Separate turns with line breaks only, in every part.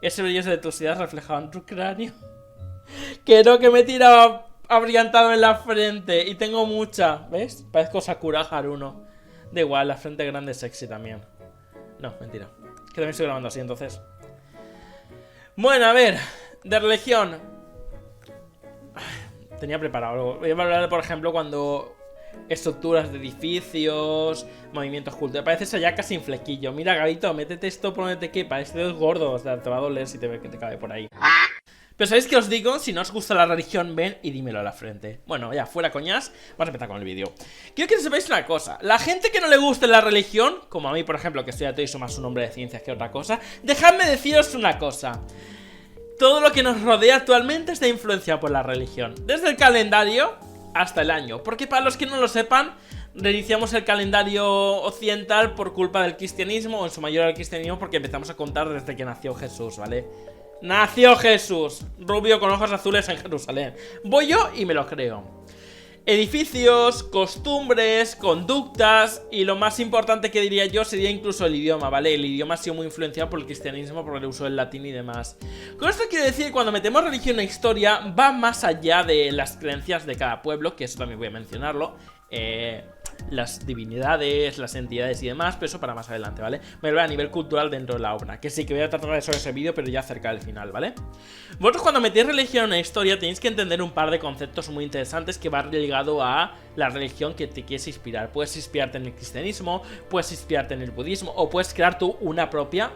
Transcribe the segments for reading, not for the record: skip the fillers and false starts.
Ese brillo de tus ideas reflejado en tu cráneo. Que no, que me he tirado abrillantado en la frente. Y tengo mucha, ¿ves? Parezco Sakura Haruno. Da igual, la frente grande es sexy también. No, mentira. Que también estoy grabando así, entonces. Bueno, a ver. De religión. Tenía preparado algo. Voy a hablar, por ejemplo, cuando... estructuras de edificios, movimientos culturales. Parece ya casi un flequillo. Mira, Gabito, métete esto por donde te quepa. Este es gordo, o sea, te va a doler si te ve que te cabe por ahí. Pero ¿sabéis qué os digo? Si no os gusta la religión, ven y dímelo a la frente. Bueno, ya, fuera coñas, vamos a empezar con el vídeo. Quiero que sepáis una cosa. La gente que no le guste la religión, como a mí, por ejemplo, que estoy ateo y soy más un hombre de ciencias que otra cosa, dejadme deciros una cosa. Todo lo que nos rodea actualmente está influenciado por la religión. Desde el calendario hasta el año. Porque para los que no lo sepan, reiniciamos el calendario occidental por culpa del cristianismo, o en su mayoría del cristianismo, porque empezamos a contar desde que nació Jesús, ¿vale? Nació Jesús, rubio con ojos azules en Jerusalén. Voy yo y me lo creo. Edificios, costumbres, conductas y lo más importante que diría yo sería incluso el idioma, ¿vale? El idioma ha sido muy influenciado por el cristianismo, por el uso del latín y demás. Con esto quiero decir que cuando metemos religión e historia va más allá de las creencias de cada pueblo, que eso también voy a mencionarlo. Las divinidades, las entidades y demás, pero eso para más adelante, ¿vale? Me lo voy a nivel cultural dentro de la obra, que sí que voy a tratar de sobre ese vídeo, pero ya cerca del final, ¿vale? Vosotros cuando metéis religión e historia tenéis que entender un par de conceptos muy interesantes que van ligado a la religión que te quieres inspirar. Puedes inspirarte en el cristianismo, puedes inspirarte en el budismo, o puedes crear tú una propia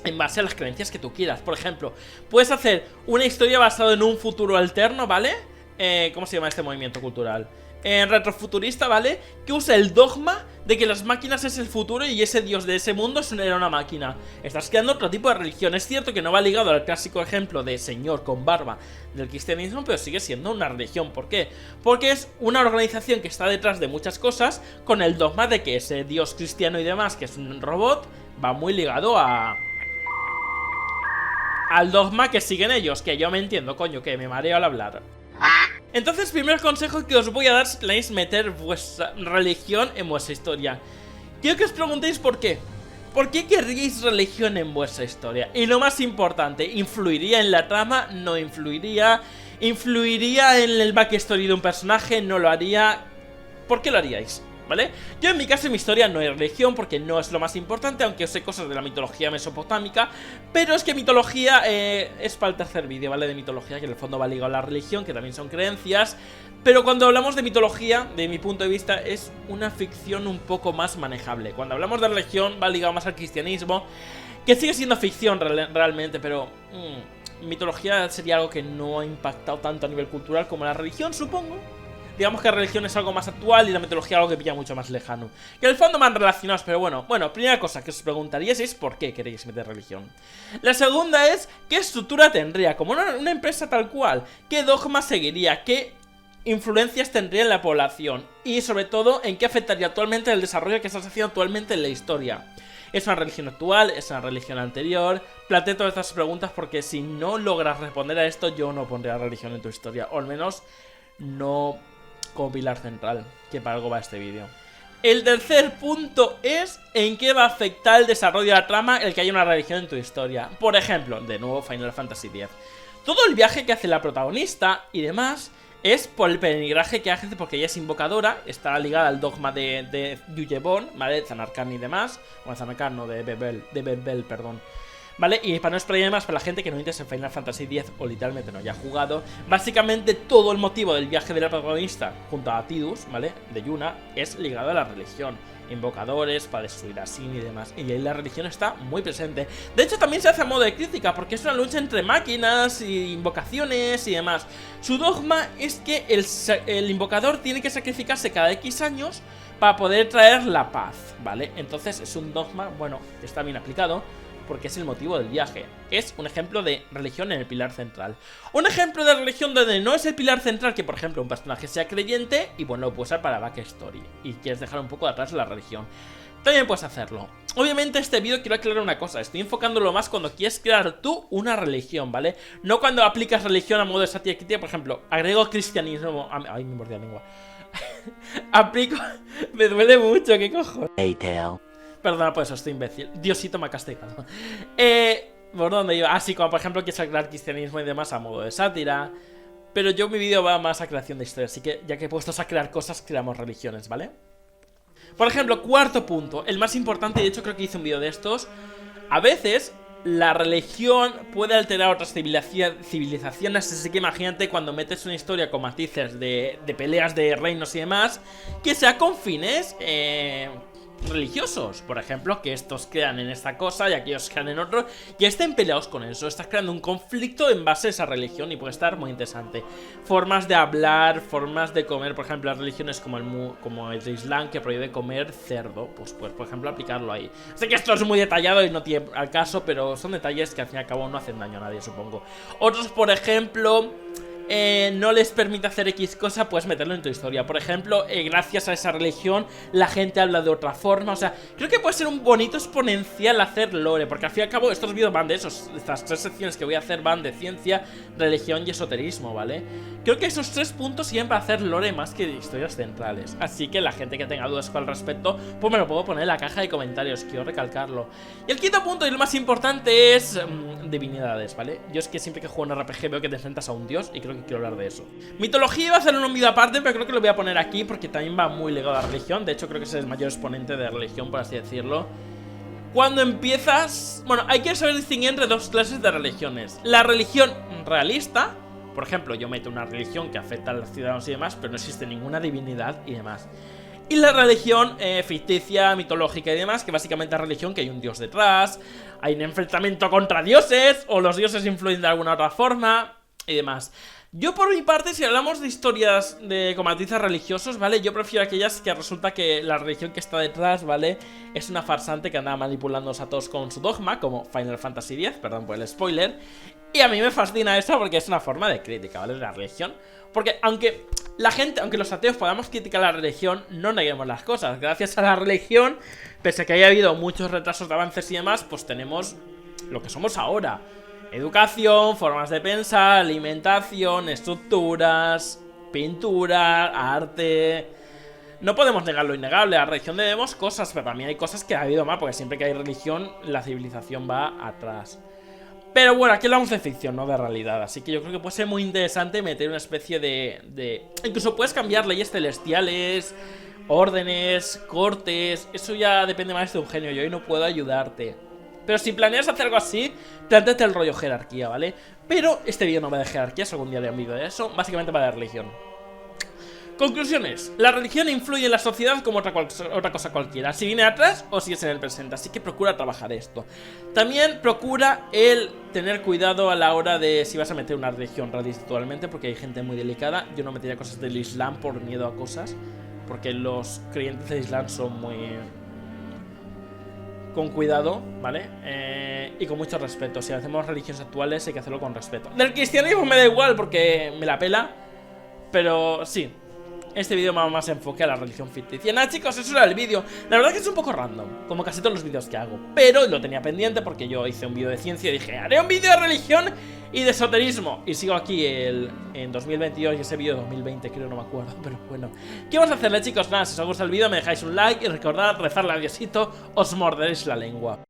en base a las creencias que tú quieras. Por ejemplo, puedes hacer una historia basada en un futuro alterno, ¿vale? ¿Cómo se llama este movimiento cultural? Retrofuturista, ¿vale? Que usa el dogma de que las máquinas es el futuro y ese dios de ese mundo era una máquina. Estás creando otro tipo de religión. Es cierto que no va ligado al clásico ejemplo de señor con barba del cristianismo, pero sigue siendo una religión. ¿Por qué? Porque es una organización que está detrás de muchas cosas con el dogma de que ese dios cristiano y demás, que es un robot, va muy ligado al dogma que siguen ellos. Que yo me entiendo, coño, que me mareo al hablar. Entonces, primer consejo que os voy a dar si queréis meter vuestra religión en vuestra historia. Quiero que os preguntéis por qué. ¿Por qué querríais religión en vuestra historia? Y lo más importante, ¿influiría en la trama? ¿No influiría? ¿Influiría en el backstory de un personaje? ¿No lo haría? ¿Por qué lo haríais? ¿Vale? Yo en mi caso en mi historia no hay religión porque no es lo más importante, aunque os sé cosas de la mitología mesopotámica. Pero es que mitología es para el tercer vídeo, ¿vale? De mitología, que en el fondo va ligado a la religión, que también son creencias. Pero cuando hablamos de mitología, de mi punto de vista, es una ficción un poco más manejable. Cuando hablamos de religión va ligado más al cristianismo, que sigue siendo ficción realmente, pero mitología sería algo que no ha impactado tanto a nivel cultural como la religión, supongo. Digamos que la religión es algo más actual y la mitología algo que pilla mucho más lejano. Que en el fondo van relacionados, pero bueno, primera cosa que os preguntaríais es ¿por qué queréis meter religión? La segunda es ¿qué estructura tendría? Como una empresa tal cual, ¿qué dogma seguiría? ¿Qué influencias tendría en la población? Y sobre todo, ¿en qué afectaría actualmente el desarrollo que estás haciendo actualmente en la historia? ¿Es una religión actual? ¿Es una religión anterior? Planteo todas estas preguntas porque si no logras responder a esto, yo no pondría religión en tu historia. O al menos no como pilar central, que para algo va este vídeo. El tercer punto es en qué va a afectar el desarrollo de la trama el que haya una religión en tu historia. Por ejemplo, de nuevo Final Fantasy X. Todo el viaje que hace la protagonista y demás es por el peregrinaje que hace porque ella es invocadora, está ligada al dogma de Yuyebon, ¿vale? De Zanarkand y demás. Bueno, Zanarkand no, de Bebel, perdón. ¿Vale? Y para no explayar más para la gente que no interesa en Final Fantasy X o literalmente no haya jugado, básicamente todo el motivo del viaje de la protagonista junto a Tidus, ¿vale? De Yuna, es ligado a la religión. Invocadores, para destruir a Sin y demás. Y ahí la religión está muy presente. De hecho también se hace a modo de crítica porque es una lucha entre máquinas y invocaciones y demás. Su dogma es que el invocador tiene que sacrificarse cada X años para poder traer la paz, ¿vale? Entonces es un dogma, bueno, que está bien aplicado porque es el motivo del viaje. Es un ejemplo de religión en el pilar central. Un ejemplo de religión donde no es el pilar central, que por ejemplo un personaje sea creyente y bueno, lo puedes usar para backstory y quieres dejar un poco de atrás la religión, también puedes hacerlo. Obviamente este vídeo quiero aclarar una cosa, estoy enfocándolo más cuando quieres crear tú una religión, ¿vale? No cuando aplicas religión a modo de sátira crítica, por ejemplo, agrego cristianismo... Ay, me mordí la lengua. Aplico... Me duele mucho, ¿qué cojones? Perdona por eso, estoy imbécil. Diosito me ha castigado. ¿Por dónde iba? Así como por ejemplo quiero sacar cristianismo y demás a modo de sátira. Pero yo mi vídeo va más a creación de historia, así que ya que he puesto a crear cosas, creamos religiones, ¿vale? Por ejemplo, cuarto punto, el más importante, y de hecho creo que hice un vídeo de estos. A veces la religión puede alterar otras civilizaciones, así que imagínate cuando metes una historia con matices de peleas de reinos y demás, que sea con fines religiosos, por ejemplo, que estos crean en esta cosa y aquellos crean en otro y estén peleados con eso. Estás creando un conflicto en base a esa religión y puede estar muy interesante. Formas de hablar, formas de comer, por ejemplo, las religiones como el de Islam, que prohíbe comer cerdo, pues por ejemplo aplicarlo ahí. Sé que esto es muy detallado y no tiene al caso, pero son detalles que al fin y al cabo no hacen daño a nadie, supongo. Otros, por ejemplo, no les permite hacer X cosa, puedes meterlo en tu historia. Por ejemplo, gracias a esa religión la gente habla de otra forma. O sea, creo que puede ser un bonito exponencial hacer lore, porque al fin y al cabo estos vídeos van de esos. Estas 3 secciones que voy a hacer van de ciencia, religión y esoterismo, ¿vale? Creo que esos 3 puntos sirven para hacer lore más que de historias centrales. Así que la gente que tenga dudas al respecto, pues me lo puedo poner en la caja de comentarios, quiero recalcarlo. Y el quinto punto y el más importante es divinidades, ¿vale? Yo es que siempre que juego un RPG veo que te enfrentas a un dios y creo que quiero hablar de eso. Mitología iba a hacer un vídeo aparte, pero creo que lo voy a poner aquí porque también va muy ligado a la religión. De hecho creo que es el mayor exponente de religión, por así decirlo. Cuando empiezas... Bueno, hay que saber distinguir entre 2 clases de religiones. La religión realista, por ejemplo, yo meto una religión que afecta a los ciudadanos y demás, pero no existe ninguna divinidad y demás. Y la religión ficticia, mitológica y demás, que básicamente es religión que hay un dios detrás, hay un enfrentamiento contra dioses, o los dioses influyen de alguna otra forma y demás. Yo por mi parte, si hablamos de historias con matices religiosos, ¿vale? Yo prefiero aquellas que resulta que la religión que está detrás, ¿vale? Es una farsante que anda manipulándonos a todos con su dogma, como Final Fantasy X, perdón por el spoiler. Y a mí me fascina eso porque es una forma de crítica, ¿vale? De la religión. Porque aunque los ateos podamos criticar la religión, no neguemos las cosas. Gracias a la religión, pese a que haya habido muchos retrasos de avances y demás, pues tenemos lo que somos ahora. Educación, formas de pensar, alimentación, estructuras, pintura, arte... No podemos negar lo innegable, a la religión debemos cosas, pero también hay cosas que ha habido más, porque siempre que hay religión, la civilización va atrás. Pero bueno, aquí hablamos de ficción, no de realidad, así que yo creo que puede ser muy interesante meter una especie de... Incluso puedes cambiar leyes celestiales, órdenes, cortes, eso ya depende más de un genio, yo hoy no puedo ayudarte. Pero si planeas hacer algo así, plantéate el rollo jerarquía, ¿vale? Pero este vídeo no va de jerarquía, algún día haré un vídeo de eso, básicamente va de religión. Conclusiones. La religión influye en la sociedad como otra cosa cualquiera, si viene atrás o si es en el presente, así que procura trabajar esto. También procura el tener cuidado a la hora de si vas a meter una religión radicalmente, porque hay gente muy delicada. Yo no metería cosas del Islam por miedo a cosas, porque los creyentes del Islam son muy... con cuidado, ¿vale? Y con mucho respeto. Si hacemos religiones actuales hay que hacerlo con respeto. Del cristianismo me da igual porque me la pela, pero sí, este vídeo va más enfoque a la religión ficticia. Nada, chicos, eso era el vídeo. La verdad es que es un poco random, como casi todos los vídeos que hago, pero lo tenía pendiente porque yo hice un vídeo de ciencia y dije, haré un vídeo de religión y de esoterismo. Y sigo aquí en 2022 y ese vídeo de 2020 creo, no me acuerdo, pero bueno. ¿Qué vamos a hacerle, chicos? Nada, si os gusta el vídeo me dejáis un like y recordad rezarle a Diosito, os morderéis la lengua.